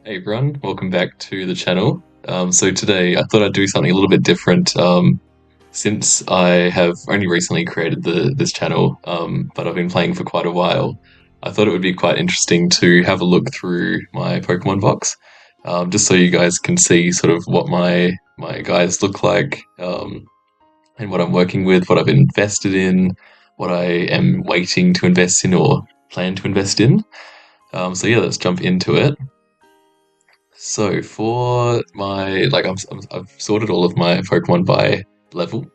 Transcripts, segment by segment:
Hey everyone, welcome back to the channel. So today I thought I'd do something a little bit different. Since I have only recently created this channel, but I've been playing for quite a while, I thought it would be quite interesting to have a look through my Pokemon box, just so you guys can see sort of what my guys look like, and what I'm working with, what I've invested in, what I am waiting to invest in or plan to invest in. So yeah, let's jump into it. So for my I've sorted all of my Pokemon by level.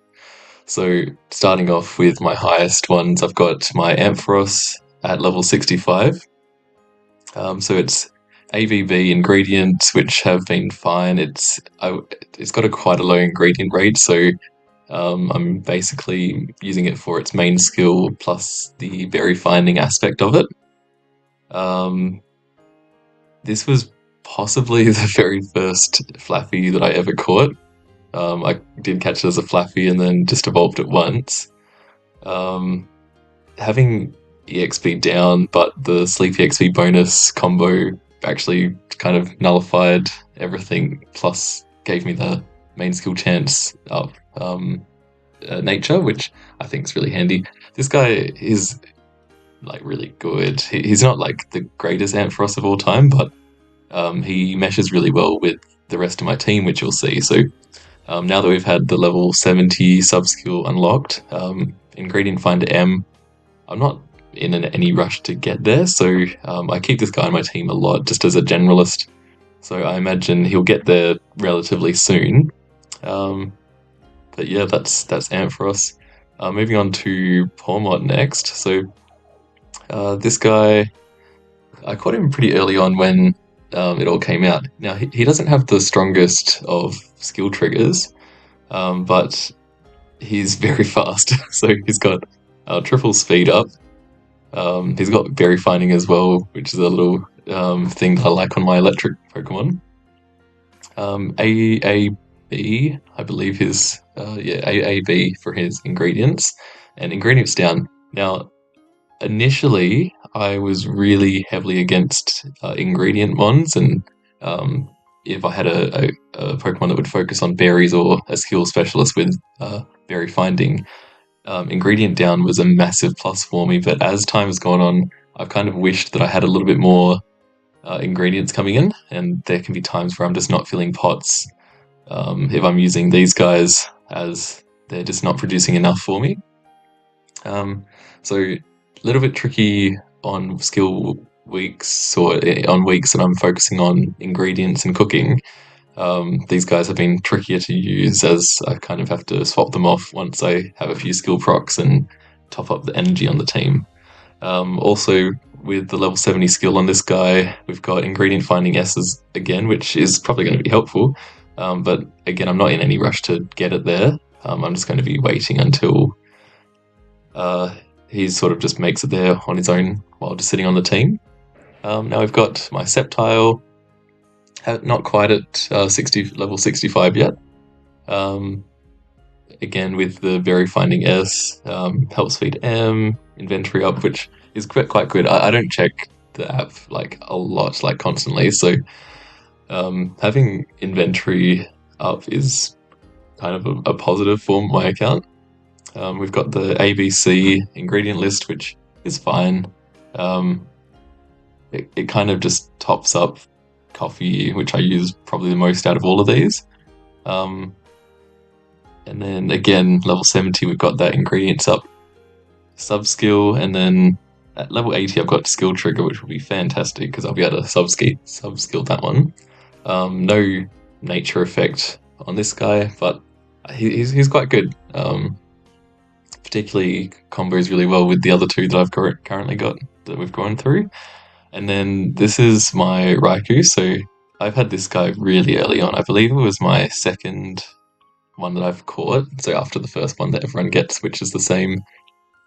So starting off with my highest ones, I've got my Ampharos at level 65. So it's AVB ingredients which have been fine. It's got a quite a low ingredient rate, so I'm basically using it for its main skill plus the berry finding aspect of it. Um, this was possibly the very first Flaffy that I ever caught. I did catch it as a Flaffy and then just evolved it once. Um, Having EXP down, but the Sleep EXP bonus combo actually kind of nullified everything, plus gave me the main skill chance of nature, which I think is really handy. This guy is like really good. He's not like the greatest Ampharos of all time, but he meshes really well with the rest of my team, which you'll see. So now that we've had the level 70 sub skill unlocked, ingredient finder M, I'm not in any rush to get there, so I keep this guy on my team a lot just as a generalist. So I imagine he'll get there relatively soon. Um, but yeah, that's Ampharos. Moving on to Pormot next. So this guy, I caught him pretty early on when it all came out. Now he doesn't have the strongest of skill triggers, but he's very fast. So he's got triple speed up. He's got berry finding as well, which is a little thing that I like on my electric Pokemon. AAB, I believe his AAB for his ingredients, and ingredients down. Now, initially, I was really heavily against ingredient ones, and um, if I had a Pokemon that would focus on berries or a skill specialist with berry finding, ingredient down was a massive plus for me. But as time has gone on, I've kind of wished that I had a little bit more ingredients coming in, and there can be times where I'm just not filling pots if I'm using these guys as they're just not producing enough for me. Um, so a little bit tricky on skill weeks or on weeks that I'm focusing on ingredients and cooking. These guys have been trickier to use as I kind of have to swap them off once I have a few skill procs and top up the energy on the team. Also, with the level 70 skill on this guy, we've got ingredient finding S's again, which is probably going to be helpful. But again, I'm not in any rush to get it there. I'm just going to be waiting until he sort of just makes it there on his own while just sitting on the team. Now we've got my Sceptile, not quite at level 65 yet. Um, Again, with the berry finding S, help speed M, inventory up, which is quite good. I don't check the app like a lot, like constantly. So having inventory up is kind of a positive for my account. We've got the ABC ingredient list, which is fine. Um, it kind of just tops up coffee, which I use probably the most out of all of these. Um, and then again, level 70, we've got that ingredients up sub skill, and then at level 80, I've got skill trigger, which will be fantastic because I'll be able to sub skill that one. No nature effect on this guy, but he's quite good. Particularly combos really well with the other two that I've currently got that we've gone through. And then this is my Raikou. So I've had this guy really early on. I believe it was my second one that I've caught. So after the first one that everyone gets, which is the same.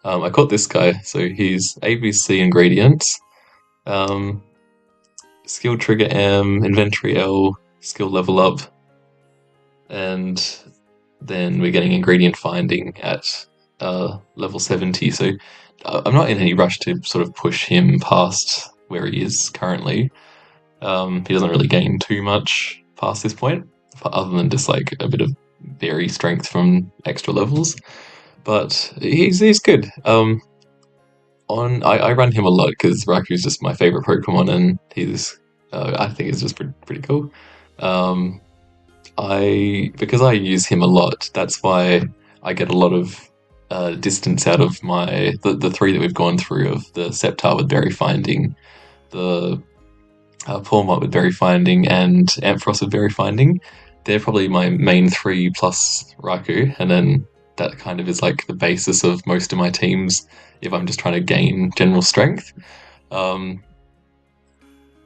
I caught this guy. So he's ABC ingredients, um, skill trigger M, inventory L, skill level up, and then we're getting ingredient finding at level 70. So I'm not in any rush to sort of push him past where he is currently. He doesn't really gain too much past this point, other than just like a bit of berry strength from extra levels. But he's good. I run him a lot because Raku's just my favorite Pokemon, and he's I think it's just pretty cool. Um, I because I use him a lot. That's why I get a lot of distance out of the three that we've gone through of the Sceptile with Berry Finding, the Pawmot with Berry Finding, and Ampharos with Berry Finding. They're probably my main three plus Raikou, and then that kind of is like the basis of most of my teams if I'm just trying to gain general strength. Um,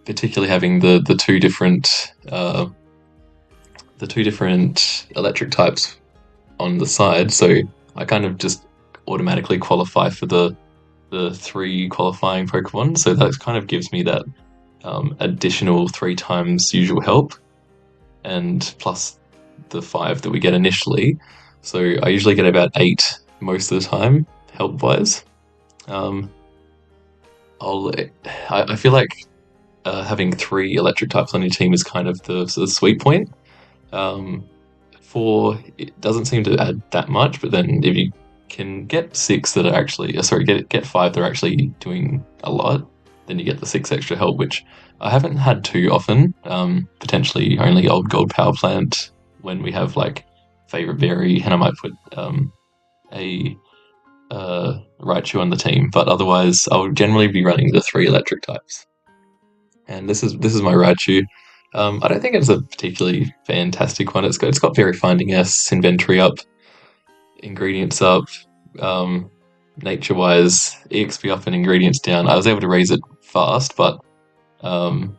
Particularly having the two different electric types on the side, so I kind of just automatically qualify for the three qualifying Pokemon. So that kind of gives me that additional three times usual help, and plus the five that we get initially. So I usually get about eight most of the time, help wise. Um, I'll, I feel like having three electric types on your team is kind of the sweet point. Um, Four, it doesn't seem to add that much, but then if you can get six that are actually, sorry, get five that are actually doing a lot, then you get the six extra help, which I haven't had too often. Potentially only old gold power plant when we have like favorite berry, and I might put a Raichu on the team, but otherwise I'll generally be running the three electric types. And this is my Raichu. I don't think it's a particularly fantastic one. It's got Berry Finding S, Inventory up, Ingredients up, um, Nature wise, EXP up and Ingredients down. I was able to raise it fast, but um,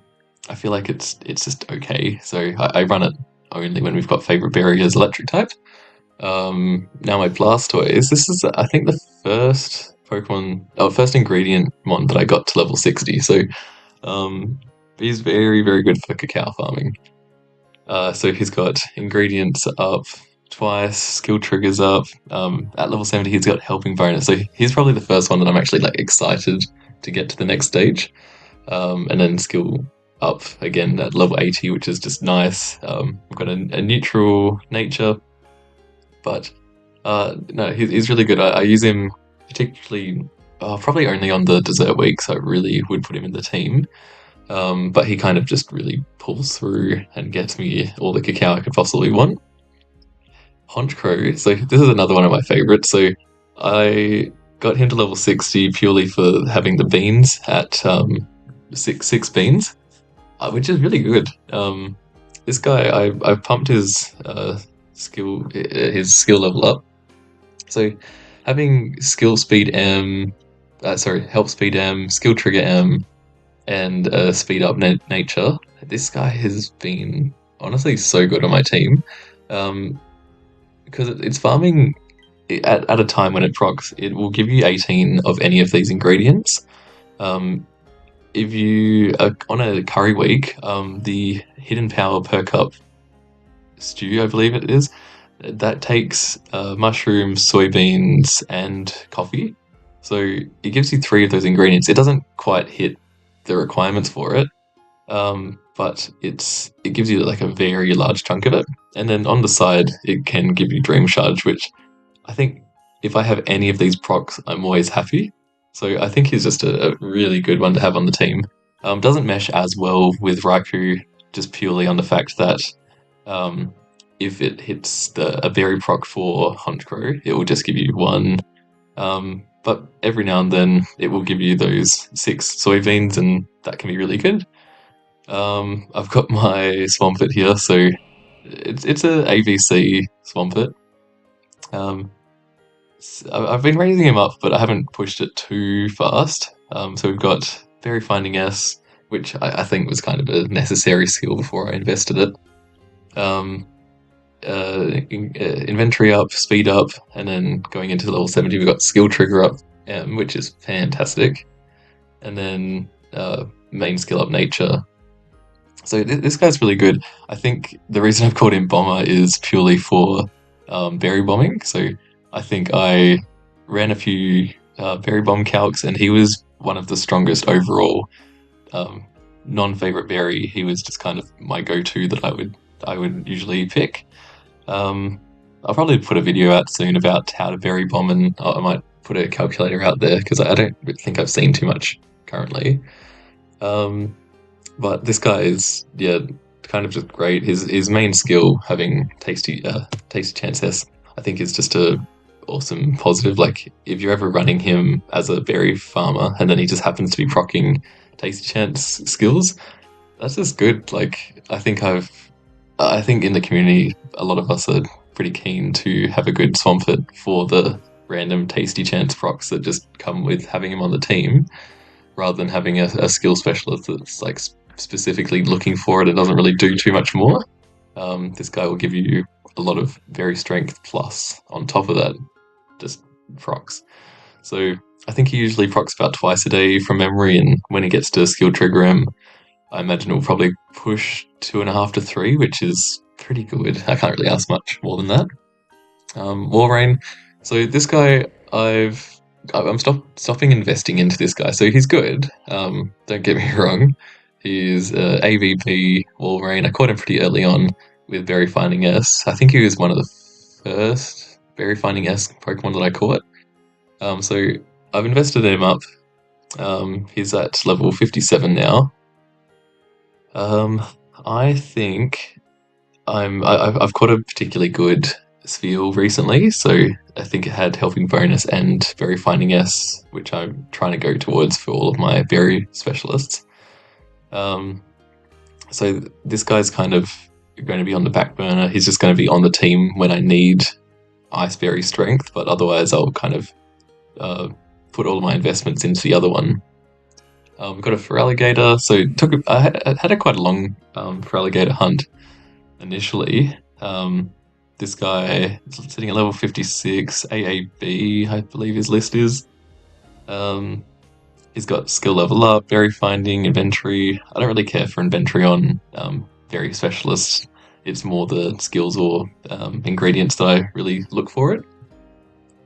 I feel like it's just okay. So I run it only when we've got favorite berry as electric type. Now my Blastoise. This is I think the first ingredient mon that I got to level 60. So um, he's very, very good for cacao farming. So he's got ingredients up twice, skill triggers up. At level 70, he's got helping bonus. So he's probably the first one that I'm actually like excited to get to the next stage. And then skill up again at level 80, which is just nice. We've got a neutral nature, but no, he's really good. I use him particularly, probably only on the dessert week, so I really would put him in the team. But he kind of just really pulls through and gets me all the cacao I could possibly want. Honchkrow, so this is another one of my favorites. So I got him to level 60 purely for having the beans at six beans, which is really good. This guy, I pumped his skill level up. So having skill speed M, help speed M, skill trigger M, and speed up nature. This guy has been honestly so good on my team, because it's farming at a time when it procs. It will give you 18 of any of these ingredients. If you are on a curry week, the hidden power per cup stew, I believe it is, that takes mushrooms, soybeans, and coffee. So it gives you three of those ingredients. It doesn't quite hit the requirements for it, but it gives you like a very large chunk of it. And then on the side, it can give you Dream Charge, which I think if I have any of these procs, I'm always happy. So I think he's just a really good one to have on the team. Doesn't mesh as well with Raikou, just purely on the fact that um, if it hits a berry proc for Honchkrow, it will just give you one. But every now and then it will give you those six soybeans, and that can be really good. I've got my Swampert here, so it's a AVC Swampert. Um, I've been raising him up, but I haven't pushed it too fast. So we've got Berry Finding S, which I think was kind of a necessary skill before I invested it. Um, Inventory up, speed up, and then going into level 70, we've got skill trigger up, which is fantastic. And then main skill up nature. So this guy's really good. I think the reason I've called him Bomber is purely for berry bombing. So I think I ran a few berry bomb calcs, and he was one of the strongest overall non-favorite berry, he was just kind of my go-to that I would usually pick. Um, I'll probably put a video out soon about how to berry bomb, and I might put a calculator out there because I don't think I've seen too much currently. Um, but this guy is, yeah, kind of just great. His main skill, having tasty chance S, I think is just a awesome positive. Like if you're ever running him as a berry farmer and then he just happens to be procking tasty chance skills, that's just good. Like I think in the community a lot of us are pretty keen to have a good Swampert for the random tasty chance procs that just come with having him on the team, rather than having a skill specialist that's like specifically looking for it and doesn't really do too much more. This guy will give you a lot of very strength plus on top of that, just procs. So I think he usually procs about twice a day from memory, and when he gets to skill trigger him, I imagine it will probably push 2.5 to 3, which is pretty good. I can't really ask much more than that. Warrain. So this guy, I'm stopping investing into this guy. So he's good. Don't get me wrong. He's AVP Warrain. I caught him pretty early on with Berry Finding S. I think he was one of the first Berry Finding S Pokemon that I caught. So I've invested him up. He's at level 57 now. Um, I think I've caught a particularly good Sphere recently, so I think it had Helping Bonus and Berry Finding S, which I'm trying to go towards for all of my berry specialists. Um, so this guy's kind of going to be on the back burner. He's just going to be on the team when I need Ice Berry strength, but otherwise I'll kind of uh, put all of my investments into the other one. We've got a Feraligatr, so I had a quite a long Feraligatr hunt initially. This guy is sitting at level 56, AAB, I believe his list is. Um, he's got skill level up, berry finding, inventory. I don't really care for inventory on berry specialists. It's more the skills or ingredients that I really look for it.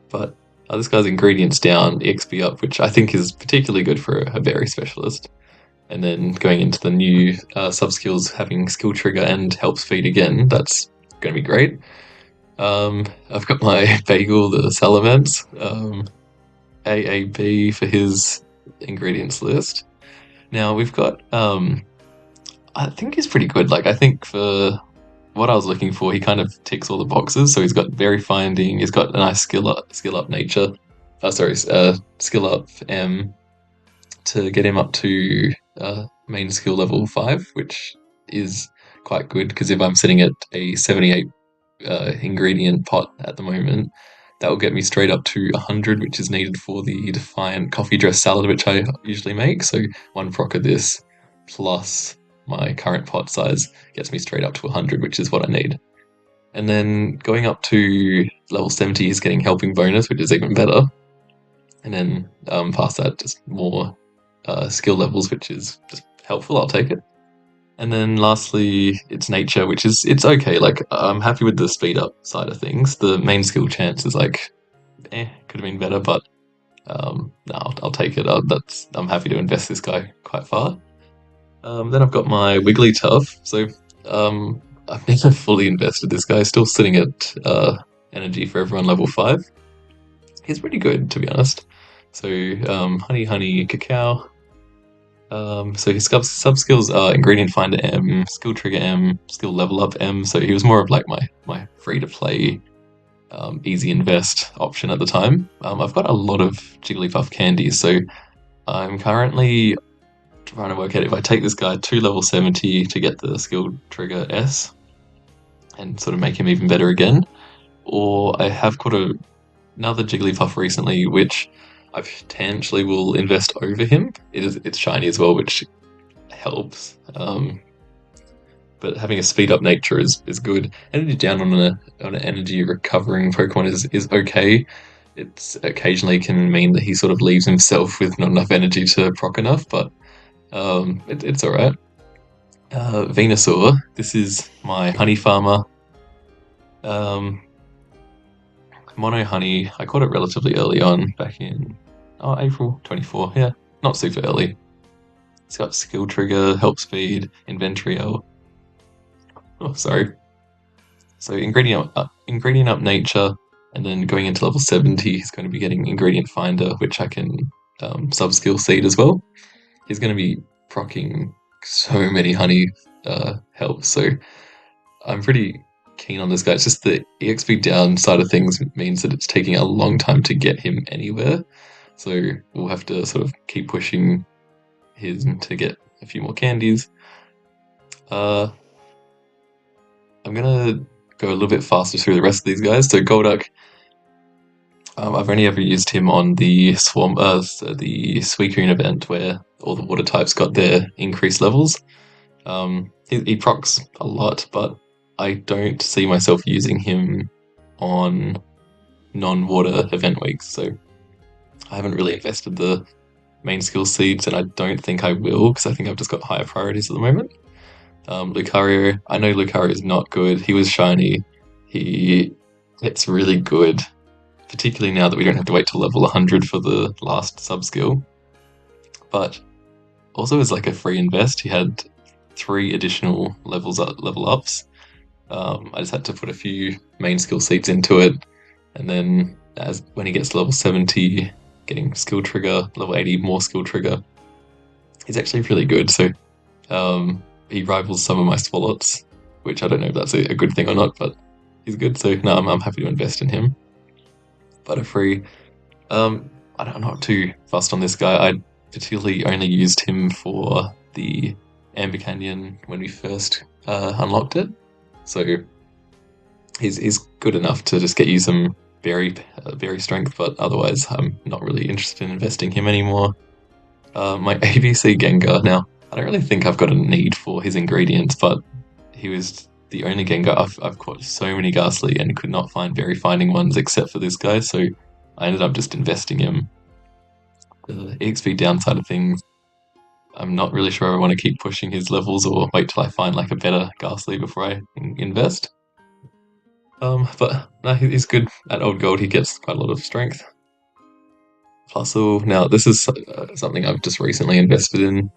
But this guy's ingredients down, EXP up, which I think is particularly good for a berry specialist. And then going into the new sub skills, having skill trigger and helps feed again, that's going to be great. I've got my bagel, the Salamence, AAB for his ingredients list. Now we've got, I think he's pretty good. Like I think for what I was looking for, he kind of ticks all the boxes. So he's got berry finding, he's got a nice skill up nature. Skill up M to get him up to main skill level 5, which is quite good because if I'm sitting at a 78 ingredient pot at the moment, that will get me straight up to 100, which is needed for the Defiant coffee dress salad, which I usually make. So one proc of this plus my current pot size gets me straight up to 100, which is what I need. And then going up to level 70 is getting helping bonus, which is even better. And then past that, just more skill levels, which is just helpful. I'll take it. And then lastly, it's nature, which is it's okay. Like I'm happy with the speed up side of things. The main skill chance is like, could have been better, but no, I'll take it. I'm happy to invest this guy quite far. Then I've got my Wigglytuff. So I've never fully invested this guy. Still sitting at energy for everyone level 5. He's pretty good, to be honest. So honey, cacao. So his sub skills are ingredient finder M, skill trigger M, skill level up M. So he was more of like my free to play, easy invest option at the time. I've got a lot of Jigglypuff candies, so I'm currently trying to work out if I take this guy to level 70 to get the skill trigger S and sort of make him even better again, or I have caught another Jigglypuff recently, which I potentially will invest over him. It's shiny as well, which helps. But having a speed up nature is good. Energy down on an energy recovering Pokemon is okay. It's occasionally can mean that he sort of leaves himself with not enough energy to proc enough, but it's all right. Venusaur. This is my honey farmer. Mono honey. I caught it relatively early on, back in April 24. Yeah, not super early. He's got skill trigger, help speed, inventory L. Oh, sorry. So ingredient up nature, and then going into level 70, he's going to be getting ingredient finder, which I can sub skill seed as well. He's going to be procking so many honey helps, so I'm pretty keen on this guy. It's just the EXP down side of things means that it's taking a long time to get him anywhere. So we'll have to sort of keep pushing him to get a few more candies. Uh, I'm gonna go a little bit faster through the rest of these guys. So Golduck, I've only ever used him on the the Suicune event where all the water types got their increased levels. He procs a lot, but I don't see myself using him on non-water event weeks. So I haven't really invested the main skill seeds, and I don't think I will because I think I've just got higher priorities at the moment. Lucario, I know Lucario is not good. He was shiny. It's really good, particularly now that we don't have to wait till level 100 for the last sub skill. But also as like a free invest, he had 3 additional level ups. I just had to put a few main skill seeds into it, and then as when he gets level 70, getting skill trigger, level 80 more skill trigger. He's actually really good. So he rivals some of my Swallots, which I don't know if that's a good thing or not, but he's good. So no, I'm happy to invest in him. Butterfree, I'm not too fussed on this guy. I particularly only used him for the Amber Canyon when we first unlocked it. So he's good enough to just get you some berry strength, but otherwise I'm not really interested in investing him anymore. My ABC Gengar. Now, I don't really think I've got a need for his ingredients, but he was the only Gengar I've caught so many Ghastly and could not find berry finding ones except for this guy, so I ended up just investing him. The EXP downside of things, I'm not really sure I want to keep pushing his levels or wait till I find like a better Ghastly before I invest. But no, he's good at Old Gold. He gets quite a lot of strength. Fossil. Now, this is something I've just recently invested in.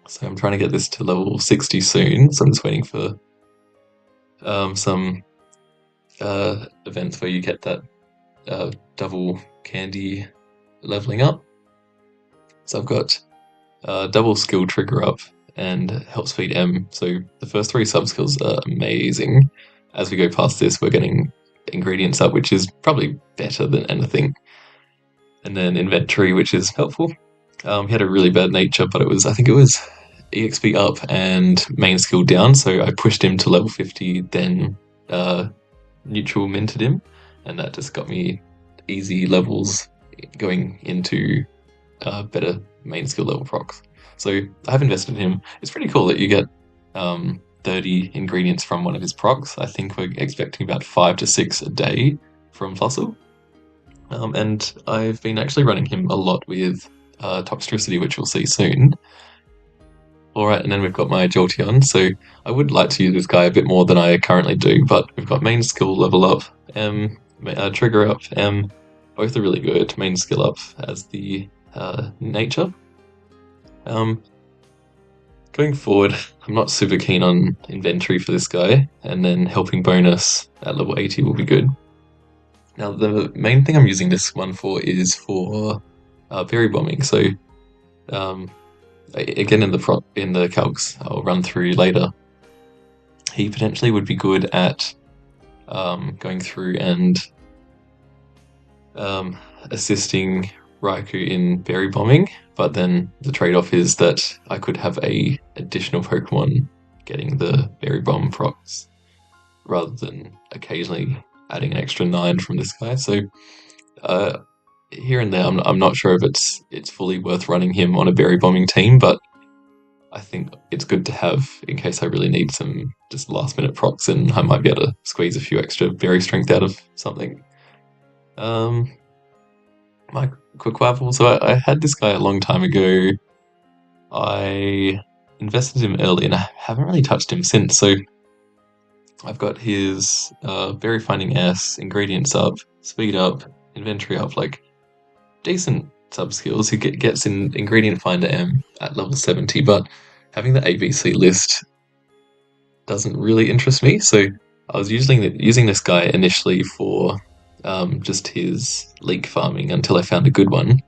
So I'm trying to get this to level 60 soon. So I'm just waiting for some events where you get that double candy leveling up. So I've got double skill trigger up and help speed M. So the first 3 sub skills are amazing. As we go past this, we're getting ingredients up, which is probably better than anything. And then inventory, which is helpful. He had a really bad nature, but I think it was EXP up and main skill down. So I pushed him to level 50, then neutral minted him, and that just got me easy levels going into better main skill level procs. So I have invested in him. It's pretty cool that you get 30 ingredients from one of his procs. I think we're expecting about 5 to 6 a day from Fossil. And I've been actually running him a lot with Toxtricity, which we'll see soon. Alright, and then we've got my Jolteon, so I would like to use this guy a bit more than I currently do, but we've got main skill level up, trigger up, both are really good. Main skill up as the nature. Going forward, I'm not super keen on inventory for this guy, and then helping bonus at level 80 will be good. Now, the main thing I'm using this one for is for berry bombing, so again in the calcs I'll run through later, he potentially would be good at going through and assisting Raikou in berry bombing, but then the trade-off is that I could have a additional Pokemon getting the berry bomb procs rather than occasionally adding an extra 9 from this guy. So here and there, I'm not sure if it's fully worth running him on a berry bombing team, but I think it's good to have in case I really need some just last minute procs, and I might be able to squeeze a few extra berry strength out of something. My Quackwavel. So I had this guy a long time ago. I invested in him early, and I haven't really touched him since. So I've got his berry finding S, ingredients up, speed up, inventory up, like decent sub skills. He gets in Ingredient Finder M at level 70, but having the ABC list doesn't really interest me. So I was using this guy initially for just his leak farming until I found a good one.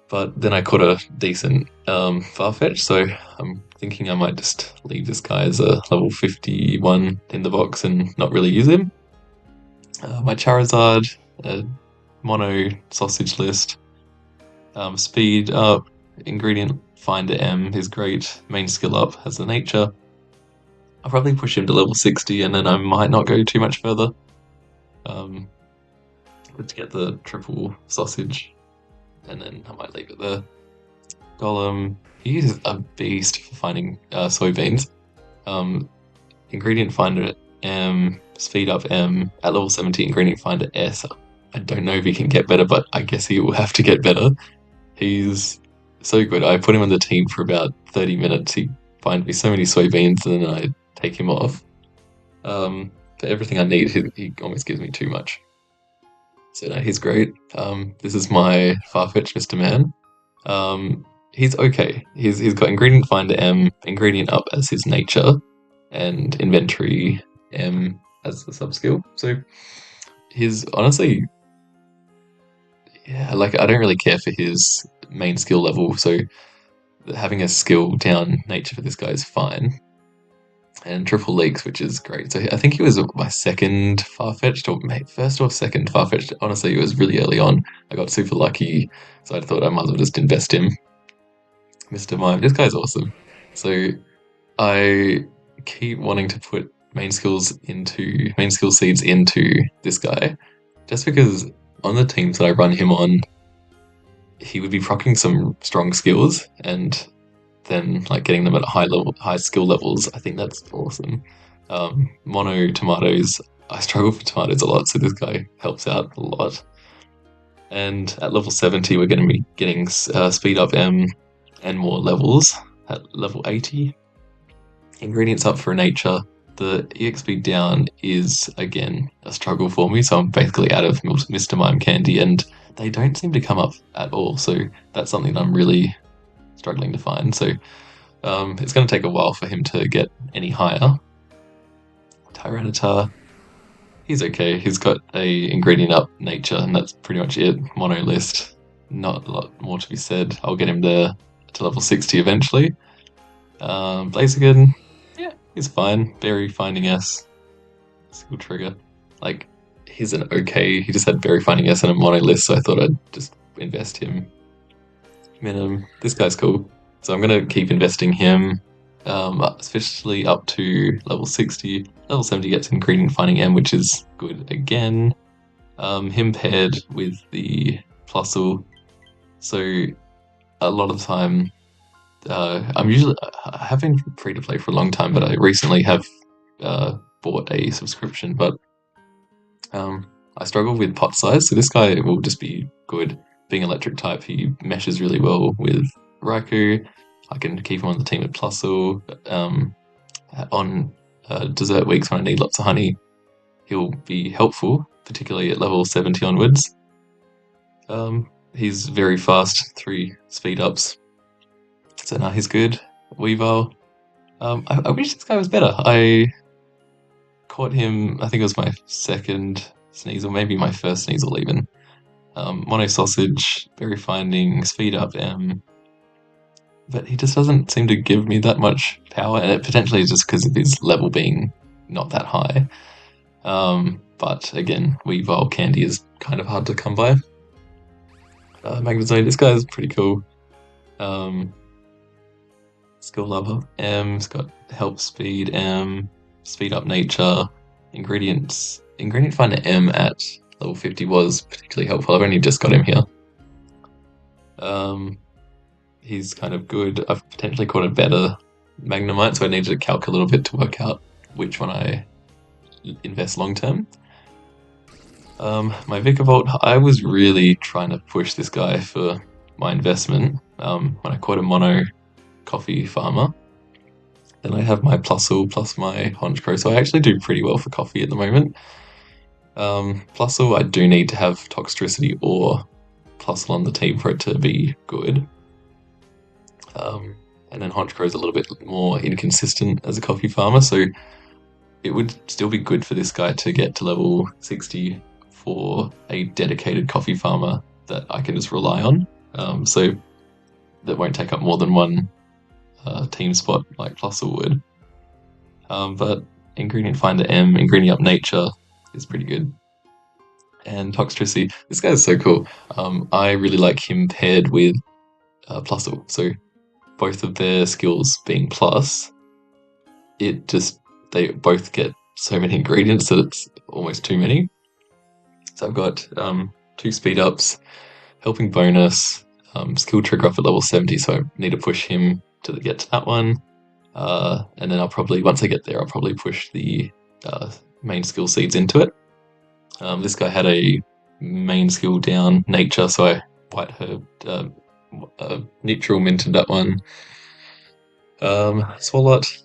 But then I caught a decent Farfetch, so I'm thinking I might just leave this guy as a level 51 in the box and not really use him. My Charizard, mono sausage list, speed up, ingredient finder M is great, main skill up has the nature. I'll probably push him to level 60 and then I might not go too much further. Um, but to get the triple sausage, and then I might leave it there. Golem, he is a beast for finding soybeans. Ingredient finder M, speed up M, at level 70, ingredient finder S. I don't know if he can get better, but I guess he will have to get better. He's so good. I put him on the team for about 30 minutes. He finds me so many soybeans, and then I take him off. For everything I need, he almost gives me too much. So no, he's great. This is my Farfetch Mr. Man. He's okay. He's got ingredient finder M, ingredient up as his nature, and inventory M as the sub skill. So he's honestly, yeah, like I don't really care for his main skill level. So having a skill down nature for this guy is fine. And triple leaks, which is great. So I think he was my second Farfetched, or first or second Farfetched. Honestly, it was really early on. I got super lucky, so I thought I might as well just invest him. Mr. Mime, this guy's awesome. So I keep wanting to put main skill seeds into this guy, just because on the teams that I run him on, he would be procking some strong skills, and then like getting them at high skill levels. I think that's awesome. Mono tomatoes, I struggle for tomatoes a lot, so this guy helps out a lot. And at level 70, we're going to be getting speed up M and more levels at level 80. Ingredients up for nature. The EXP down is, again, a struggle for me, so I'm basically out of Mr. Mime candy, and they don't seem to come up at all, so that's something that I'm really struggling to find. So it's going to take a while for him to get any higher. Tyranitar, he's okay. He's got a ingredient up nature, and that's pretty much it. Mono list, not a lot more to be said. I'll get him there to level 60 eventually. Blaziken, yeah, he's fine. Berry finding S, skill trigger. Like, he's an okay. He just had Berry finding S and a mono list, so I thought I'd just invest him. Minim, this guy's cool. So I'm going to keep investing him, especially up to level 60. Level 70 gets ingredient finding M, which is good again. Him paired with the Plusle. So a lot of the time, I have been free to play for a long time, but I recently have bought a subscription. But I struggle with pot size, so this guy will just be good. Being electric type, he meshes really well with Raikou. I can keep him on the team at Plusle. On dessert weeks when I need lots of honey, he'll be helpful, particularly at level 70 onwards. He's very fast, 3 speed ups. So now he's good. Weavile. I wish this guy was better. I caught him, I think it was my second Sneasel, maybe my first Sneasel even. Mono Sausage, Berry Finding, Speed Up M. But he just doesn't seem to give me that much power, and it potentially is just because of his level being not that high. But again, Weavile candy is kind of hard to come by. Magnezone, this guy is pretty cool. Skill Lover, M's got Help Speed, M, Speed Up Nature, Ingredient Finder M at level 50 was particularly helpful. I've only just got him here. He's kind of good. I've potentially caught a better Magnemite, so I needed to calc a little bit to work out which one I invest long term. My Vikavolt, I was really trying to push this guy for my investment when I caught a mono coffee farmer. Then I have my Plusle plus my Honchkrow, so I actually do pretty well for coffee at the moment. Plusle, I do need to have Toxtricity or Plusle on the team for it to be good. Um, and then Honchkrow is a little bit more inconsistent as a coffee farmer, so it would still be good for this guy to get to level 60 for a dedicated coffee farmer that I can just rely on. So that won't take up more than one team spot like Plusle would. But Ingredient Finder M, Ingredient Up Nature is pretty good. And Toxtricity, this guy is so cool. I really like him paired with Plusle. So both of their skills being plus, it just they both get so many ingredients that it's almost too many. So I've got 2 speed ups, helping bonus, skill trigger up at level 70, so I need to push him to get to that one. And then once I get there, I'll probably push the main skill seeds into it. This guy had a main skill down, nature, so I white herb, neutral minted that one. Swalot,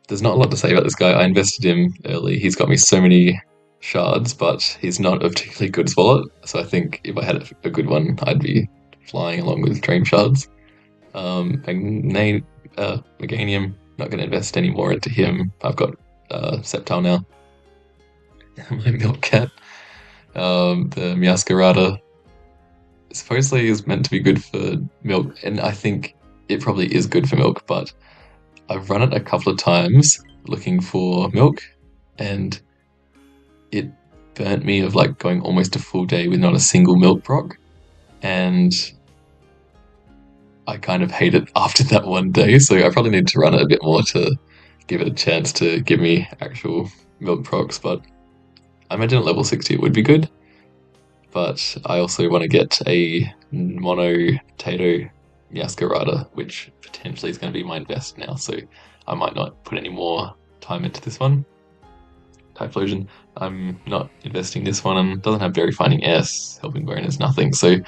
there's not a lot to say about this guy. I invested him early. He's got me so many shards, but he's not a particularly good Swalot. So I think if I had a good one, I'd be flying along with Dream Shards. Meganium, not going to invest any more into him. I've got Sceptile now. My Milk Cat, the Miascarada, supposedly is meant to be good for milk, and I think it probably is good for milk, but I've run it a couple of times looking for milk, and it burnt me of like going almost a full day with not a single milk proc, and I kind of hate it after that one day, so I probably need to run it a bit more to give it a chance to give me actual milk procs, but I imagine at level 60 it would be good, but I also want to get a mono potato Miascarada, which potentially is going to be my invest now, so I might not put any more time into this one. Typhlosion, I'm not investing this one, and doesn't have Berry Finding S, Helping Bonus, nothing, so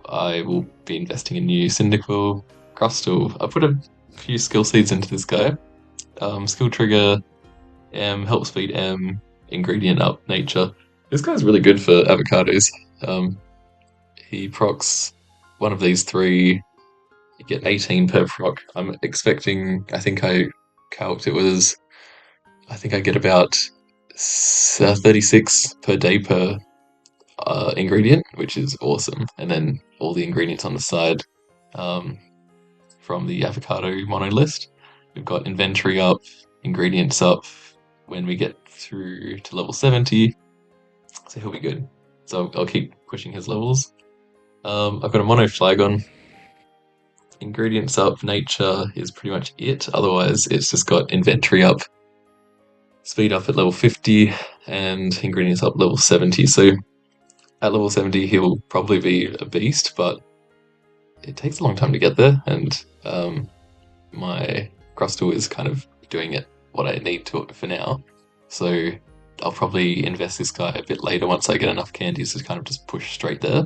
I will be investing in new Cyndaquil, Crustle. I put a few skill seeds into this guy. Skill Trigger, M, Help Speed M, Ingredient Up Nature. This guy's really good for avocados. He procs one of these 3, you get 18 per proc. I'm expecting, I think I calced it was, I think I get about 36 per day per ingredient, which is awesome. And then all the ingredients on the side from the avocado mono list. We've got inventory up, ingredients up when we get through to level 70. So he'll be good. So I'll keep pushing his levels. I've got a mono Flagon. Ingredients up, nature is pretty much it. Otherwise, it's just got inventory up, speed up at level 50, and ingredients up level 70. So at level 70, he'll probably be a beast, but it takes a long time to get there, and my Crustle is kind of doing it what I need to for now. So I'll probably invest this guy a bit later once I get enough candies to kind of just push straight there.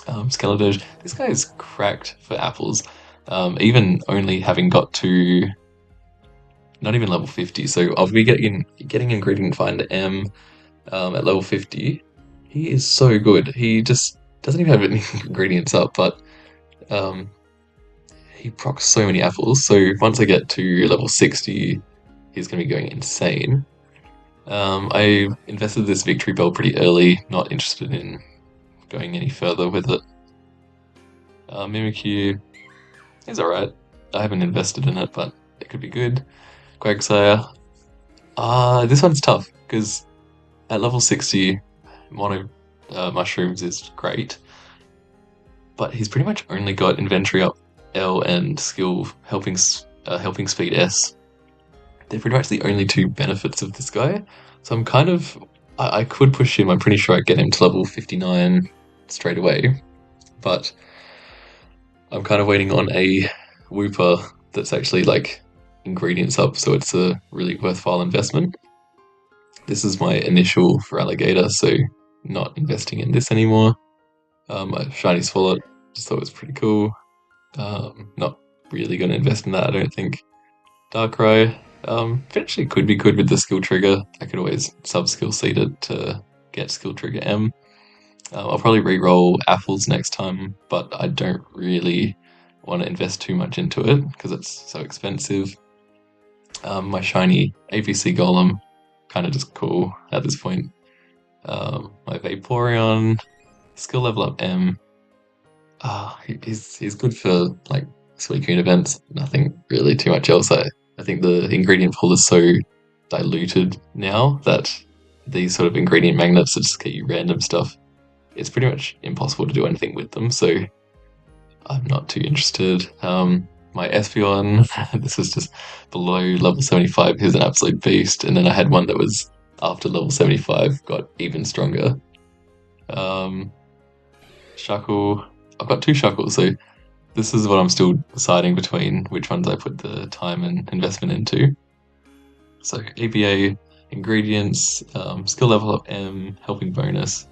Skeledirge, this guy is cracked for apples, even only having got to not even level 50. So I'll be getting Ingredient Finder M at level 50. He is so good. He just doesn't even have any ingredients up, but he procs so many apples. So once I get to level 60, he's going to be going insane. I invested this Victory Bell pretty early, not interested in going any further with it. Mimikyu is alright. I haven't invested in it, but it could be good. Quagsire. This one's tough, because at level 60, Mono Mushrooms is great, but he's pretty much only got Inventory up L and Skill Helping Speed S. They're pretty much the only 2 benefits of this guy, so I'm kind of... I could push him. I'm pretty sure I'd get him to level 59 straight away, but I'm kind of waiting on a Wooper that's actually like ingredients up, so it's a really worthwhile investment. This is my initial for Alligator, so not investing in this anymore. A Shiny Swalot, just thought it was pretty cool. Not really going to invest in that, I don't think. Darkrai, potentially could be good with the skill trigger. I could always sub-skill seed it to get skill trigger M. I'll probably re-roll apples next time, but I don't really want to invest too much into it because it's so expensive. My shiny AVC Golem, kind of just cool at this point. My Vaporeon, skill level up M. He's good for like Suicune events. Nothing really too much else. I think the ingredient pool is so diluted now that these sort of ingredient magnets that just get you random stuff, it's pretty much impossible to do anything with them. So I'm not too interested. My Espeon, this is just below level 75. He's an absolute beast. And then I had one that was after level 75, got even stronger. Um, Shuckle. I've got two Shuckles, so this is what I'm still deciding between which ones I put the time and investment into. So ABA ingredients, skill level up M, helping bonus,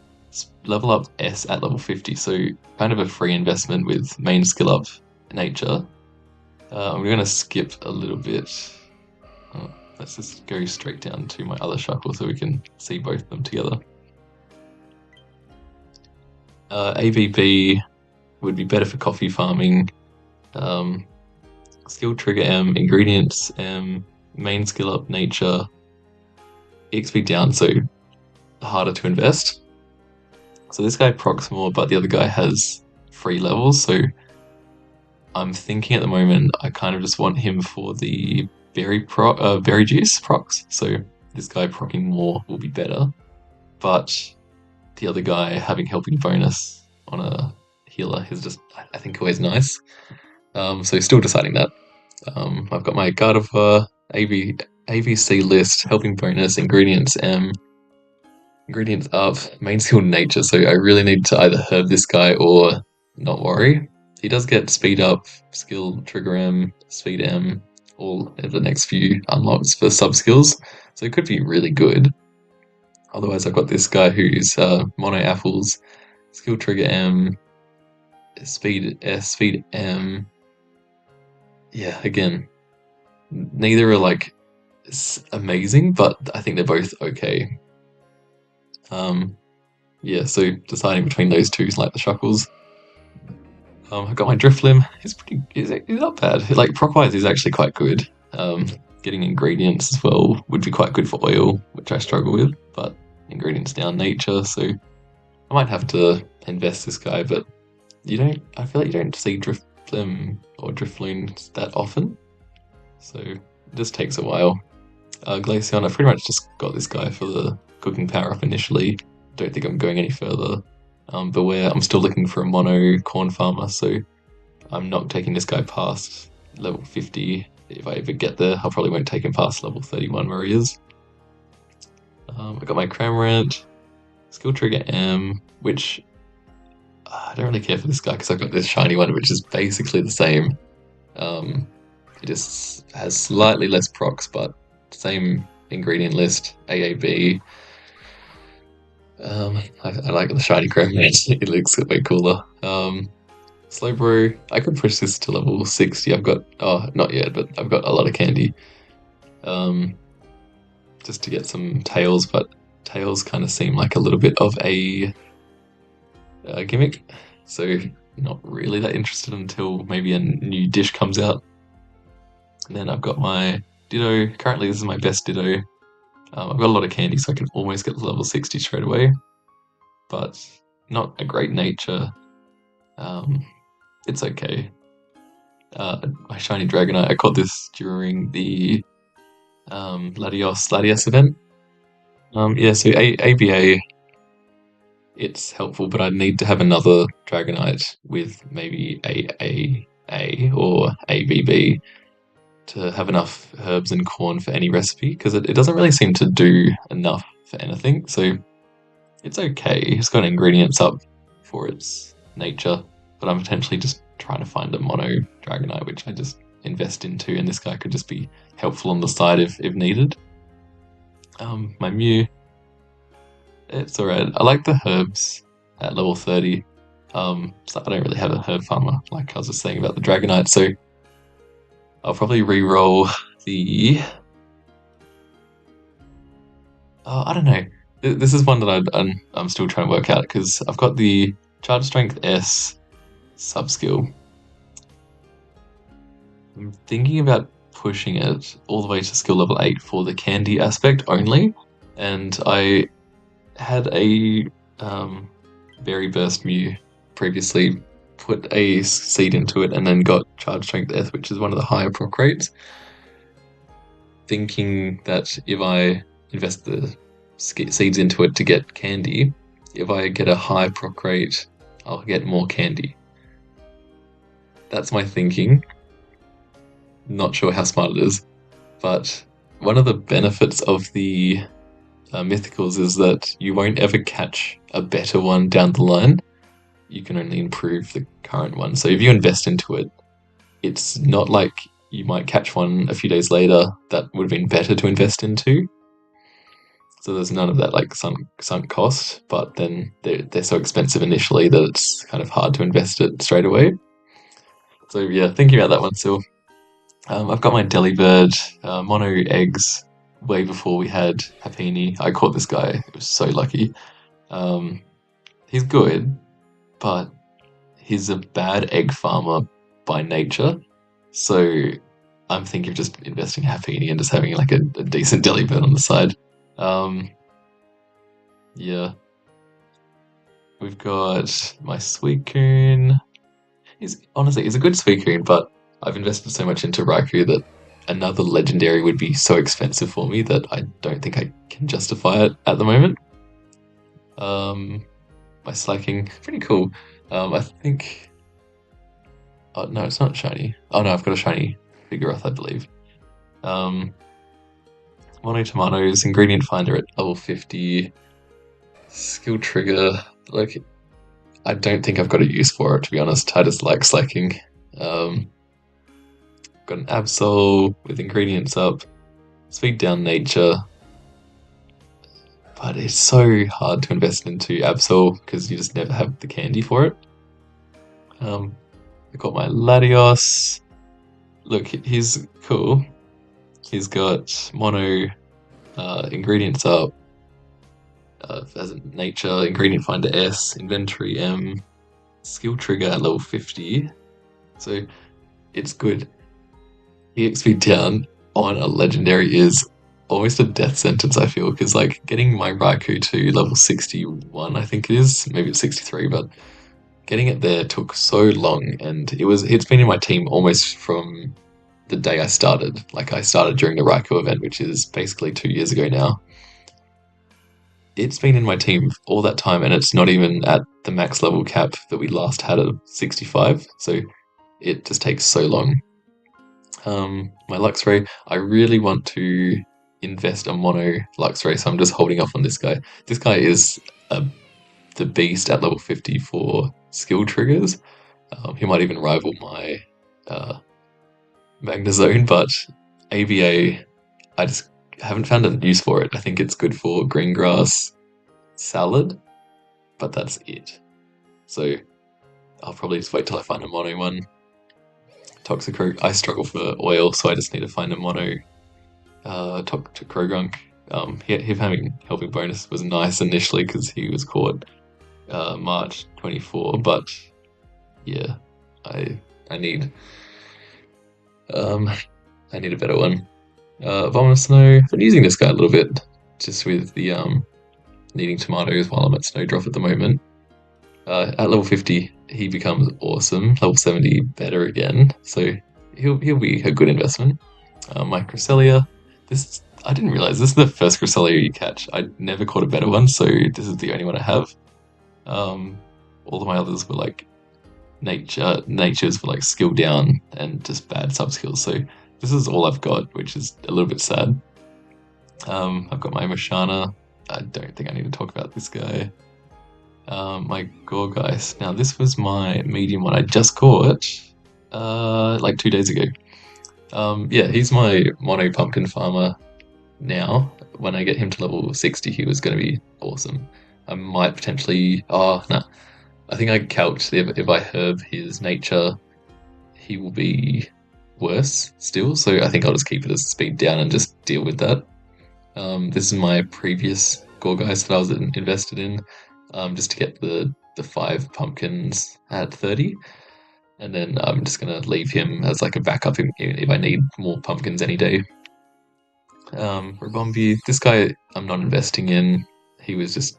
level up S at level 50. So kind of a free investment with main skill up nature. I'm going to skip a little bit. Let's just go straight down to my other Shuckle so we can see both of them together. ABB would be better for coffee farming. Skill trigger M, ingredients M, main skill up nature, EXP down, so harder to invest. So this guy procs more, but the other guy has free levels, so I'm thinking at the moment I kind of just want him for the berry juice procs. So this guy procking more will be better, but the other guy having helping bonus on a healer is just, I think, always nice. So still deciding that. I've got my Gardevoir AVC list, helping bonus, ingredients M, ingredients up, main skill nature. So I really need to either herb this guy or not worry. He does get speed up, skill trigger M, speed M, all of the next few unlocks for sub skills. So it could be really good. Otherwise, I've got this guy who's mono apples, skill trigger M, speed S, speed M. Yeah, again, neither are like amazing, but I think they're both okay. Yeah, so deciding between those two is like the Shuckles. I've got my Drifloon. He's not bad. Like proc-wise, he's actually quite good. Getting ingredients as well would be quite good for oil, which I struggle with. But ingredients down nature, so I might have to invest this guy. But you don't. I feel like you don't see Drifloon or Drifloon that often, so it just takes a while. Glaceon, I pretty much just got this guy for the cooking power up initially. Don't think I'm going any further. Beware, I'm still looking for a mono corn farmer, so I'm not taking this guy past level 50. If I ever get there, I probably won't take him past level 31 where he is. I got my Cramorant, skill trigger M, which I don't really care for this guy because I've got this shiny one, which is basically the same. It just has slightly less procs, but same ingredient list, AAB. I like the shiny Cramorant. It looks way cooler. Slowbro, I could push this to level 60. I've got, not yet, but I've got a lot of candy. Just to get some tails, but tails kind of seem like a little bit of a gimmick. So not really that interested until maybe a new dish comes out. And then I've got my Ditto. Currently, this is my best Ditto. I've got a lot of candy, so I can almost get to level 60 straight away. But not a great nature. It's okay. My shiny Dragonite, I caught this during the Latios event. Yeah, so ABA, it's helpful, but I need to have another Dragonite with maybe AAA or ABB to have enough herbs and corn for any recipe, because it doesn't really seem to do enough for anything, so it's okay. It's got ingredients up for its nature, but I'm potentially just trying to find a mono Dragonite, which I just invest into, and this guy could just be helpful on the side if needed. My Mew, it's alright. I like the herbs at level 30. So I don't really have a herb farmer, like I was just saying about the Dragonite, so I'll probably re-roll the... I don't know. This is one that I'm still trying to work out because I've got the Charge Strength S sub skill. I'm thinking about pushing it all the way to skill level 8 for the candy aspect only. And I had a um, Berry Burst Mew previously, put a seed into it, and then got Charge Strength S, which is one of the higher proc rates. Thinking that if I invest the seeds into it to get candy, if I get a high proc rate, I'll get more candy. That's my thinking. Not sure how smart it is, but one of the benefits of the mythicals is that you won't ever catch a better one down the line. You can only improve the current one. So if you invest into it, it's not like you might catch one a few days later that would have been better to invest into. So there's none of that like sunk cost, but then they're so expensive initially that it's kind of hard to invest it straight away. So yeah, thinking about that one still. I've got my Delibird mono eggs way before we had Happini. I caught this guy. It was so lucky. Um, he's good, but he's a bad egg farmer by nature. So I'm thinking of just investing Happini and just having like a decent Delibird on the side. Um, yeah, we've got my Suicune. He's a good Suicune, but I've invested so much into Raikou that another legendary would be so expensive for me that I don't think I can justify it at the moment. Um, my Slacking, pretty cool. I think. Oh no, it's not shiny. Oh no, I've got a shiny Vigoroth, I believe. Um, Mono Tomatoes, Ingredient Finder at level 50, Skill Trigger. Like, I don't think I've got a use for it, to be honest. I just like Slacking. Um, got an Absol with ingredients up, Speed Down Nature, but it's so hard to invest into Absol because you just never have the candy for it. I got my Latios. Look, he's cool. He's got mono ingredients up, as a nature, ingredient finder S, inventory M, skill trigger at level 50. So it's good. EXP down on a legendary is almost a death sentence, I feel, because like getting my Raikou to level 61, I think it is, maybe it's 63, but getting it there took so long, and it's been in my team almost from the day I started. Like I started during the Raikou event, which is basically 2 years ago now. It's been in my team all that time, and it's not even at the max level cap that we last had at 65. So it just takes so long. My Luxray, I really want to invest a mono Luxray, so I'm just holding off on this guy. This guy is uh, the beast at level 50 for skill triggers. He might even rival my uh, Magnezone, but ABA, I just haven't found a use for it. I think it's good for green grass salad, but that's it. So I'll probably just wait till I find a mono one. Toxicroak, I struggle for oil, so I just need to find a mono Toxicrogrunk. Him having helping bonus was nice initially because he was caught March 24, but yeah, I I need um I need a better one. Vomit Snow. I've been using this guy a little bit just with the needing tomatoes while I'm at Snowdrop at the moment. At level 50, he becomes awesome. Level 70, better again. So he'll be a good investment. My Cresselia. I didn't realize this is the first Cresselia you catch. I never caught a better one, so this is the only one I have. Um, all of my others were like natures were like skill down and just bad sub skills. So this is all I've got, which is a little bit sad. I've got my Mashana. I don't think I need to talk about this guy. My Gorgeist. Now this was my medium one I just caught like 2 days ago. Yeah, he's my mono pumpkin farmer now. When I get him to level 60, he was going to be awesome. I might potentially. Oh, no. I think I calced if I herb his nature, he will be worse still. So I think I'll just keep it as speed down and just deal with that. This is my previous Gorgeist that I was invested in, just to get the 5 pumpkins at 30. And then I'm just gonna leave him as like a backup if I need more pumpkins any day. Rabombi, this guy I'm not investing in. He was just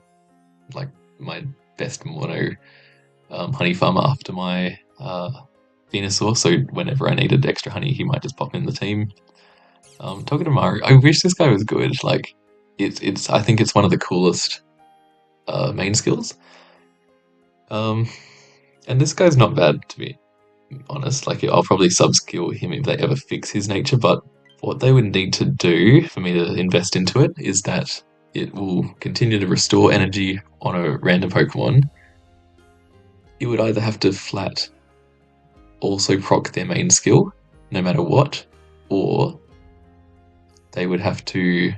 like my best mono honey farmer after my Venusaur, so whenever I needed extra honey, he might just pop in the team. Talking to Mario, I wish this guy was good. Like, it's I think it's one of the coolest main skills. Um, and this guy's not bad to be honest. Like, I'll probably sub-skill him if they ever fix his nature, but what they would need to do for me to invest into it is that it will continue to restore energy on a random Pokemon. It would either have to flat also proc their main skill, no matter what, or they would have to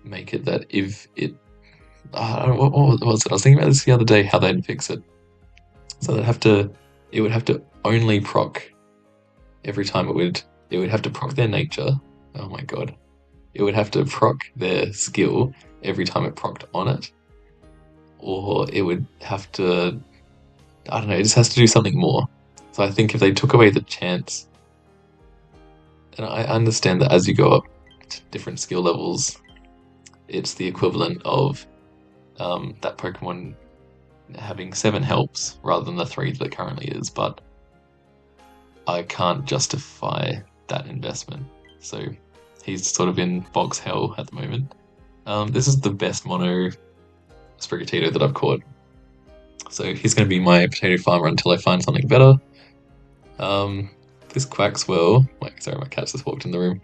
make it that if it. What was it? I was thinking about this the other day, how they'd fix it. So it would have to only proc every time it would have to proc their nature. Oh my god. It would have to proc their skill every time it procced on it. Or it would have to, I don't know, it just has to do something more. So I think if they took away the chance, and I understand that as you go up to different skill levels, it's the equivalent of that Pokemon having 7 helps rather than the 3 that it currently is, but I can't justify that investment. So he's sort of in box hell at the moment. This is the best mono Sprigatito that I've caught. So he's going to be my potato farmer until I find something better. This Quaxwell, sorry, my cat just walked in the room.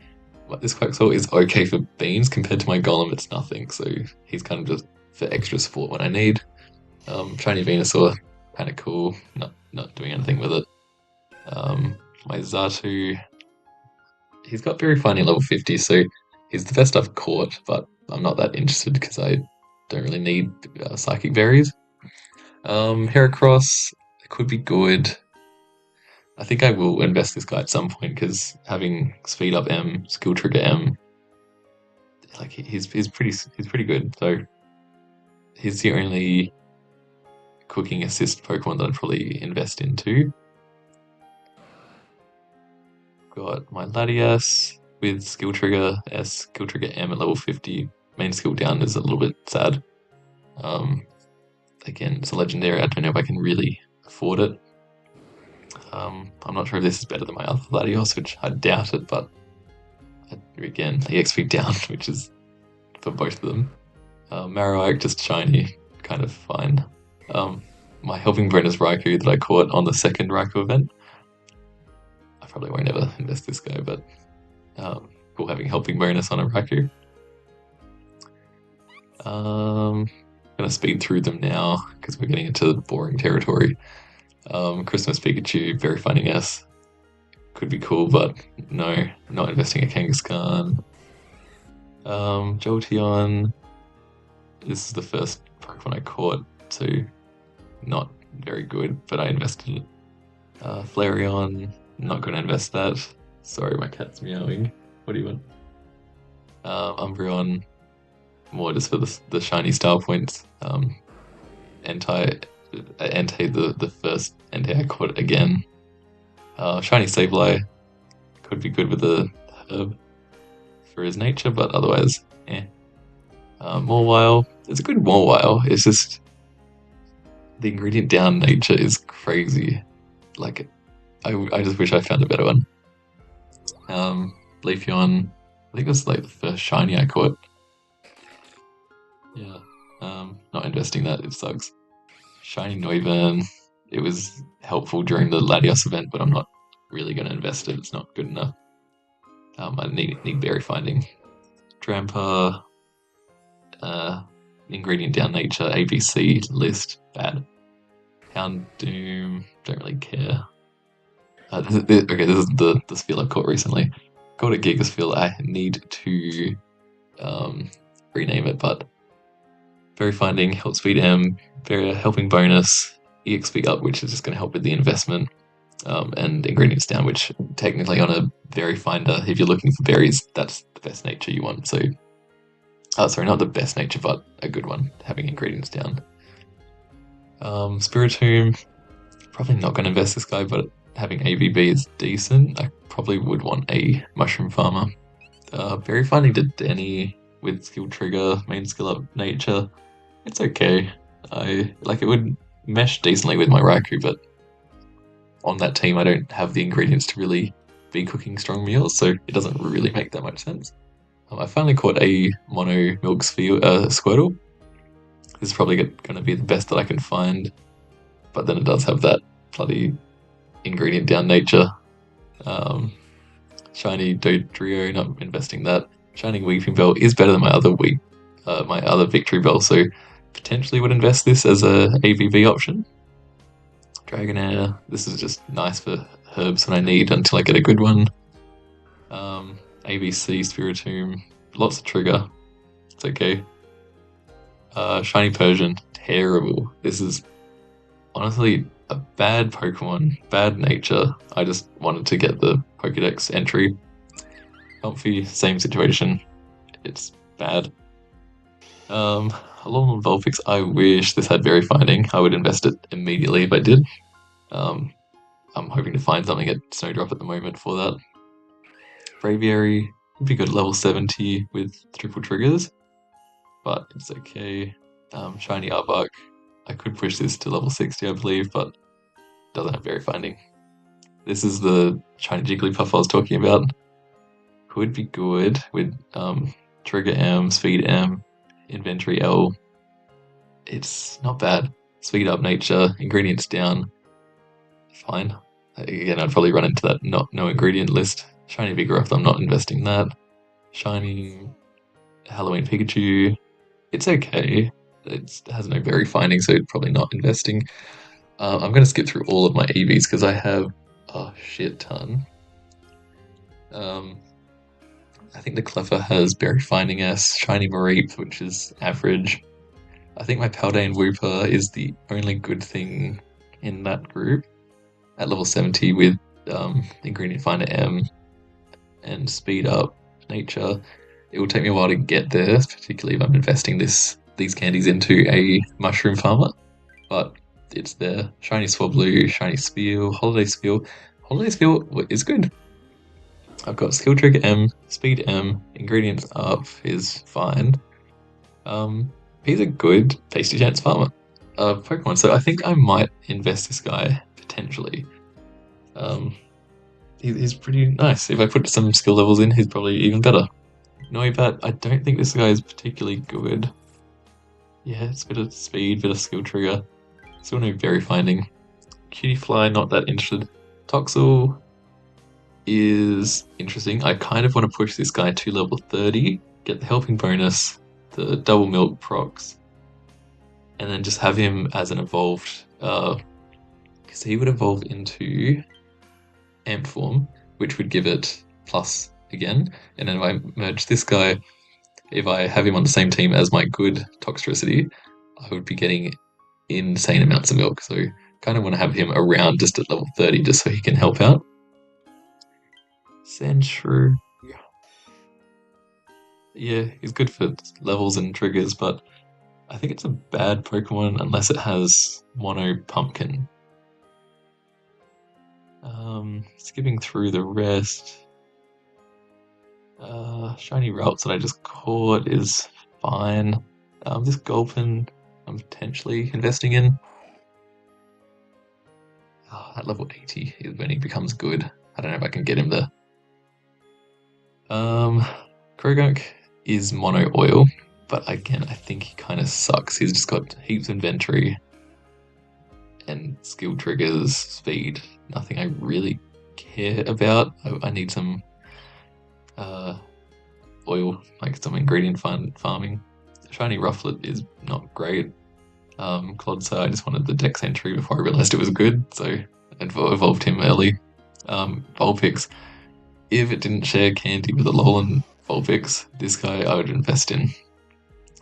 This Quaxwell is okay for beans compared to my Golem. It's nothing, so he's kind of just for extra support when I need. Shiny Venusaur, kind of cool. Not doing anything with it. My Zatu, he's got Berry Finding level 50, so he's the best I've caught, but I'm not that interested because I don't really need Psychic Berries. Heracross could be good. I think I will invest this guy at some point because having Speed Up M, Skill Trigger M, like he's pretty good. So he's the only cooking assist Pokemon that I'd probably invest into. Got my Latias with Skill Trigger S, Skill Trigger M at level 50. Main skill down is a little bit sad. Again, it's a legendary. I don't know if I can really afford it. I'm not sure if this is better than my other Latios, which I doubt it, but again, EXP down, which is for both of them. Marowak, just shiny, kind of fine. My helping bonus Raikou that I caught on the second Raikou event. I probably won't ever invest this guy, but cool having helping bonus on a Raikou. I'm gonna speed through them now because we're getting into boring territory. Christmas Pikachu, Very Finding S could be cool, but no, not investing a Kangaskhan. Jolteon, this is the first Pokemon I caught, so not very good, but I invested it. Flareon, not going to invest that. Sorry, my cat's meowing. What do you want? Umbreon, more just for the shiny star points. Entei, the first Entei I caught again. Shiny Sableye could be good with the herb for his nature, but otherwise, eh. Mawile, it's a good Mawile. It's just the ingredient down nature is crazy. Like, I just wish I found a better one. Leafeon, I think it was like the first shiny I caught. Yeah. Not investing that, it sucks. Shiny Noivern, it was helpful during the Latios event, but I'm not really going to invest it. It's not good enough. I need berry finding. Drampa, ingredient down nature, ABC list, bad. Houndoom, don't really care. This is the spiel I caught recently. Caught a Gigaspiel. I need to rename it, but Berry Finding, Help Speed M, Berry Helping Bonus, EXP up, which is just going to help with the investment, and Ingredients down, which technically on a Berry Finder, if you're looking for berries, that's the best nature you want. So Sorry, not the best nature, but a good one, having ingredients down. Spiritomb, probably not going to invest this guy, but having AVB is decent. I probably would want a Mushroom Farmer. Berry Finding to Denny with skill trigger, main skill up nature. It's okay. I like it would mesh decently with my Raikou, but on that team I don't have the ingredients to really be cooking strong meals, so it doesn't really make that much sense. I finally caught a mono milk Squirtle. This is probably going to be the best that I can find, but then it does have that bloody ingredient down nature. Um, Shiny Dodrio, not investing that. Shining Weeping Bell is better than my other Victory Bell, so potentially would invest this as a AVV option. Dragonair, this is just nice for herbs when I need until I get a good one. ABC Spiritomb, lots of trigger. It's okay. Shiny Persian, terrible. This is honestly a bad Pokemon, bad nature. I just wanted to get the Pokedex entry. Comfy, same situation. It's bad. Along with Vulpix, I wish this had Berry Finding. I would invest it immediately if I did. I'm hoping to find something at Snowdrop at the moment for that. Braviary would be good at level 70 with triple triggers, but it's okay. Shiny Arbok, I could push this to level 60, I believe, but doesn't have Berry Finding. This is the Shiny Jigglypuff I was talking about. Could be good with Trigger M, Speed M, Inventory L. It's not bad. Speed up nature, ingredients down. Fine. Again, I'd probably run into that no ingredient list. Shiny Vigoroth, I'm not investing that. Shiny Halloween Pikachu, it's okay. It has no berry finding, so probably not investing. I'm going to skip through all of my EVs because I have a shit ton. I think the Cleffa has berry finding S, Shiny Mareep, which is average. I think my Paldean Wooper is the only good thing in that group at level 70 with Ingredient Finder M and Speed Up Nature. It will take me a while to get there, particularly if I'm investing these candies into a Mushroom Farmer, but it's there. Shiny Swablu, Shiny Spiel, Holiday Spiel. Holiday Spiel is good. I've got Skill Trigger M, Speed M, Ingredients Up is fine. He's a good Tasty Chance Farmer Pokemon, so I think I might invest this guy, potentially. He's pretty nice. If I put some skill levels in, he's probably even better. Noibat, I don't think this guy is particularly good. Yeah, it's a bit of speed, bit of skill trigger. Still no berry finding. Cutiefly, not that interested. Toxel is interesting. I kind of want to push this guy to level 30, get the helping bonus, the double milk procs, and then just have him as an evolved, because he would evolve into amp form, which would give it plus again. And then if I merge this guy, if I have him on the same team as my good Toxtricity, I would be getting insane amounts of milk. So kind of want to have him around just at level 30 just so he can help out. Sandshrew. Yeah, he's good for levels and triggers, but I think it's a bad Pokemon unless it has Mono Pumpkin. Skipping through the rest. Shiny Ralts that I just caught is fine. This Gulpin I'm potentially investing in. At level 80 is when he becomes good. I don't know if I can get him there. Krogunk is mono oil, but again, I think he kind of sucks. He's just got heaps of inventory and skill triggers, speed. Nothing I really care about. I need some oil, like some ingredient farming. Shiny Rufflet is not great. Clodsire, I just wanted the Dex entry before I realized it was good, so I evolved him early. Vulpix, if it didn't share candy with Alolan Vulpix, this guy I would invest in.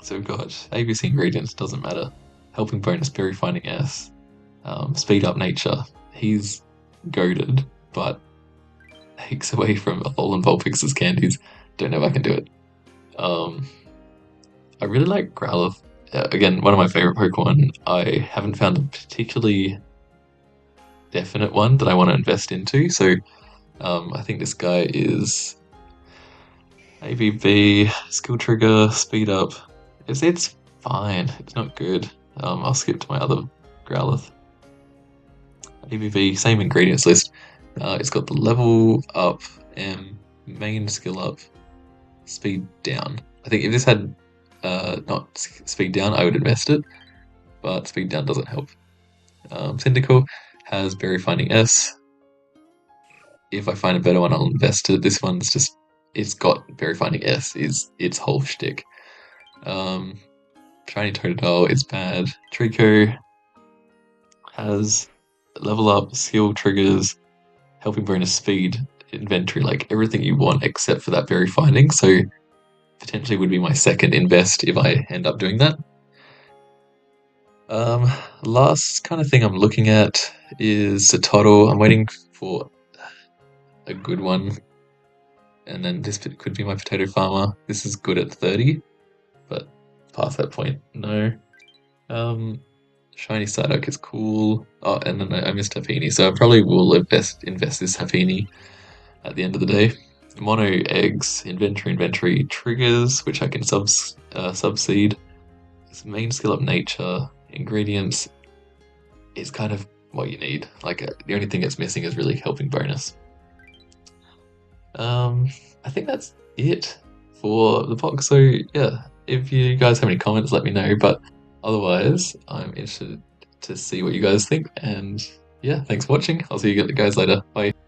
So we've got ABC ingredients, doesn't matter. Helping bonus, berry finding S. Speed up nature. He's goaded, but takes away from Alolan Vulpix's candies. Don't know if I can do it. I really like Growlithe. Again, one of my favorite Pokemon. I haven't found a particularly definite one that I want to invest into. So I think this guy is ABB, skill trigger, speed up. It's fine. It's not good. I'll skip to my other Growlithe. ABV, same ingredients list. It's got the level up and main skill up, speed down. I think if this had not speed down, I would invest it, but speed down doesn't help. Cyndaquil has Berry Finding S. If I find a better one, I'll invest it. This one's just, it's got Berry Finding S, is its whole shtick. Um, Shiny Totodile, it's bad. Trico has level up, skill triggers, helping bonus speed, inventory, like everything you want except for that berry finding. So potentially would be my second invest if I end up doing that. Last kind of thing I'm looking at is a Tottle. I'm waiting for a good one. And then this could be my potato farmer. This is good at 30, but past that point, no. Shiny Psyduck is cool. Oh, and then I missed Happiny, so I probably will invest this Happiny at the end of the day. Mono eggs, inventory triggers, which I can subseed. It's main skill up nature, ingredients is kind of what you need. Like the only thing it's missing is really helping bonus. I think that's it for the box. So yeah, if you guys have any comments, let me know. But otherwise, I'm interested to see what you guys think. And yeah, thanks for watching. I'll see you guys later. Bye.